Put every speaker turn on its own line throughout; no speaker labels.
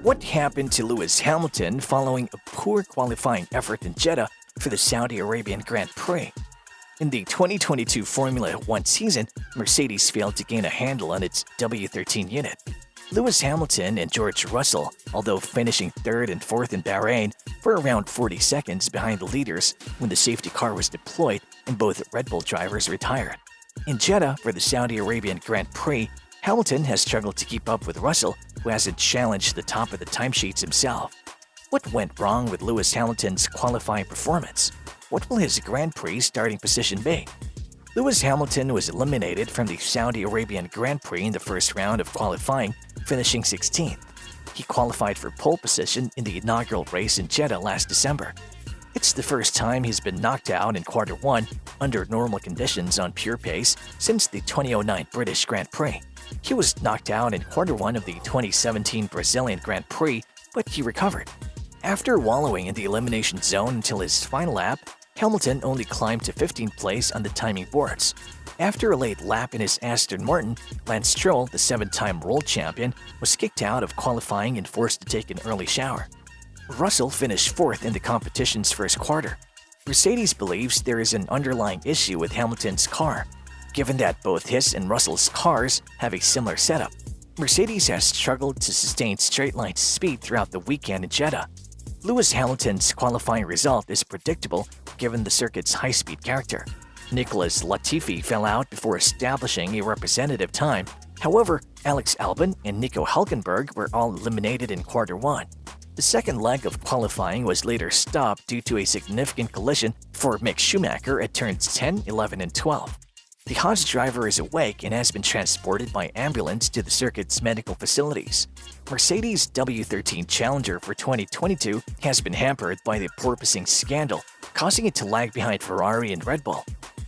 What happened to Lewis Hamilton following a poor qualifying effort in Jeddah for the Saudi Arabian Grand Prix? In the 2022 Formula One season, Mercedes failed to gain a handle on its W13 unit. Lewis Hamilton and George Russell, although finishing third and fourth in Bahrain, were around 40 seconds behind the leaders when the safety car was deployed and both Red Bull drivers retired. In Jeddah for the Saudi Arabian Grand Prix, Hamilton has struggled to keep up with Russell, who hasn't challenged the top of the timesheets himself. What went wrong with Lewis Hamilton's qualifying performance? What will his Grand Prix starting position be? Lewis Hamilton was eliminated from the Saudi Arabian Grand Prix in the first round of qualifying, finishing 16th. He qualified for pole position in the inaugural race in Jeddah last December. It's the first time he's been knocked out in Quarter 1 under normal conditions on pure pace since the 2009 British Grand Prix. He was knocked out in Quarter 1 of the 2017 Brazilian Grand Prix, but he recovered. After wallowing in the elimination zone until his final lap, Hamilton only climbed to 15th place on the timing boards. After a late lap in his Aston Martin, Lance Stroll, the 7-time world champion, was kicked out of qualifying and forced to take an early shower. Russell finished 4th in the competition's first quarter. Mercedes believes there is an underlying issue with Hamilton's car, given that both his and Russell's cars have a similar setup. Mercedes has struggled to sustain straight-line speed throughout the weekend in Jeddah. Lewis Hamilton's qualifying result is predictable given the circuit's high-speed character. Nicholas Latifi fell out before establishing a representative time. However, Alex Albon and Nico Hülkenberg were all eliminated in Quarter 1. The second leg of qualifying was later stopped due to a significant collision for Mick Schumacher at turns 10, 11, and 12. The Haas driver is awake and has been transported by ambulance to the circuit's medical facilities. Mercedes' W13 Challenger for 2022 has been hampered by the porpoising scandal, causing it to lag behind Ferrari and Red Bull.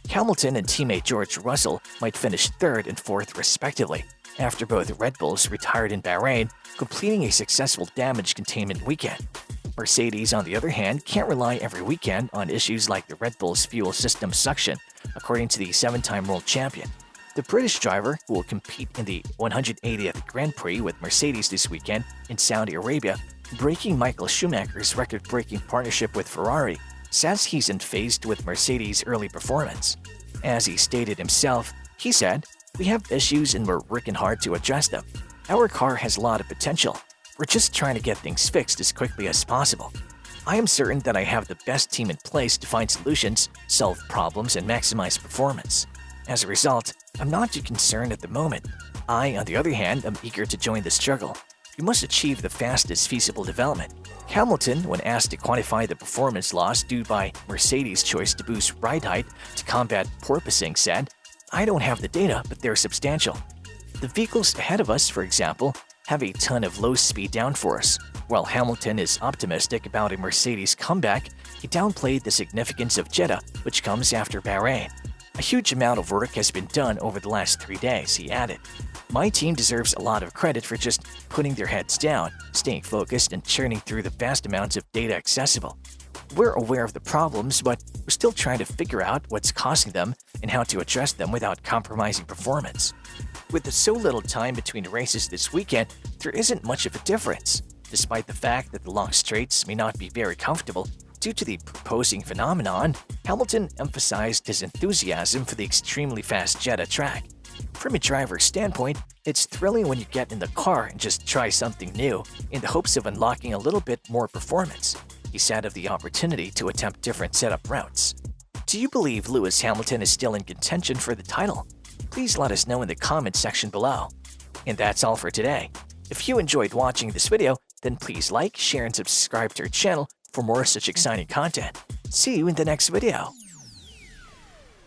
Hamilton and teammate George Russell might finish 3rd and 4th respectively, after both Red Bulls retired in Bahrain, completing a successful damage containment weekend. Mercedes, on the other hand, can't rely every weekend on issues like the Red Bull's fuel system suction, according to the 7-time world champion. The British driver, who will compete in the 180th Grand Prix with Mercedes this weekend in Saudi Arabia, breaking Michael Schumacher's record-breaking partnership with Ferrari, says he's unfazed with Mercedes' early performance. As he stated himself, he said, "We have issues and we're working hard to address them. Our car has a lot of potential. We're just trying to get things fixed as quickly as possible. I am certain that I have the best team in place to find solutions, solve problems, and maximize performance. As a result, I'm not too concerned at the moment. I, on the other hand, am eager to join the struggle. We must achieve the fastest feasible development." Hamilton, when asked to quantify the performance loss due by Mercedes' choice to boost ride height to combat porpoising, said, "I don't have the data, but they're substantial. The vehicles ahead of us, for example, have a ton of low-speed downforce." While Hamilton is optimistic about a Mercedes comeback, he downplayed the significance of Jeddah, which comes after Bahrain. "A huge amount of work has been done over the last 3 days," he added. "My team deserves a lot of credit for just putting their heads down, staying focused, and churning through the vast amounts of data accessible. We're aware of the problems, but we're still trying to figure out what's causing them and how to address them without compromising performance." With so little time between races this weekend, there isn't much of a difference. Despite the fact that the long straights may not be very comfortable due to the proposing phenomenon, Hamilton emphasized his enthusiasm for the extremely fast Jeddah track. "From a driver's standpoint, it's thrilling when you get in the car and just try something new in the hopes of unlocking a little bit more performance," he said of the opportunity to attempt different setup routes. Do you believe Lewis Hamilton is still in contention for the title? Please let us know in the comments section below. And that's all for today. If you enjoyed watching this video, then please like, share, and subscribe to our channel for more such exciting content. See you in the next video.